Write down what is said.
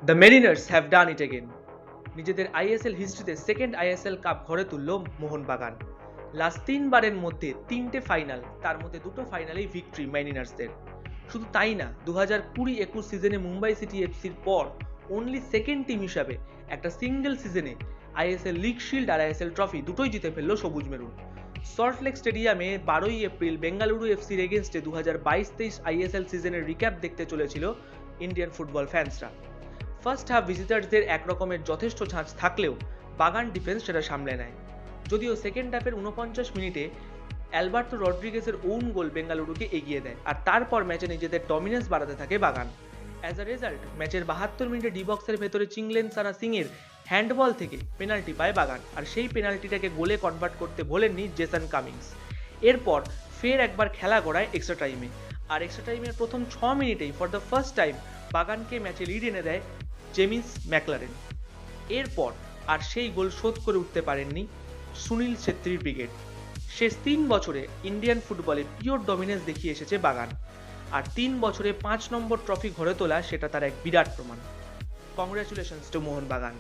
The Mariners have done it again. নিজেদের ISL হিস্ট্রিতে second ISL cup ঘরে তুলল Mohun Bagan. Last 3বারের মধ্যে 3টে ফাইনাল, তার মধ্যে 2টো ফাইনালেই ভিক্টরি মেরিনার্সদের। শুধু তাই না, 2020-21 সিজনে মুম্বাই সিটি এফসির পর অনলি সেকেন্ড টিম হিসাবে একটা সিঙ্গেল সিজনে আইএসএল লিগ শিল্ড আর আইএসএল ট্রফি দুটোই জিতে ফেললো সবুজ মেরুন। সল্টলেক স্টেডিয়ামে 12ই এপ্রিল বেঙ্গালুরু এফসির এগেনস্টে 2022-23 আইএসএল সিজনের রিক্যাপ দেখতে চলেছিল ইন্ডিয়ান ফুটবল ফ্যান্সরা। ফার্স্ট হাফ ভিজিটার্সদের একরকমের যথেষ্ট ঝাঁজ থাকলেও বাগান ডিফেন্স সেটা সামলে নেয়। যদিও সেকেন্ড হাফের 49 মিনিটে অ্যালবার্তো রড্রিগেজের ওন গোল বেঙ্গালুরুকে এগিয়ে দেয়, আর তারপর ম্যাচে নিজেদের ডমিনেন্স বাড়াতে থাকে বাগান। অ্যাজ আ রেজাল্ট ম্যাচের 72 মিনিটে ডি বক্সের ভেতরে চিংলেন সানা সিং এর হ্যান্ডবল থেকে পেনাল্টি পায় বাগান, আর সেই পেনাল্টিটাকে গোলে কনভার্ট করতে ভোলেননি জেসন কামিংস। এরপর ফের একবার খেলা গড়ায় এক্সট্রা টাইমে, আর এক্সট্রা টাইমের প্রথম 6 মিনিটেই ফর দ্য ফার্স্ট টাইম বাগানকে ম্যাচে লিড এনে দেয় জেমিস ম্যাকলারেন। এরপর আর সেই গোল শোধ করে উঠতে পারেননি সুনীল ছেত্রীর ব্রিগেড। শেষ 3 বছরে ইন্ডিয়ান ফুটবলে পিওর ডমিনেন্স দেখিয়ে এসেছে বাগান, আর 3 বছরে 5 নম্বর ট্রফি ঘরে তোলা সেটা তার এক বিরাট প্রমাণ। Congratulations to Mohun Bagan.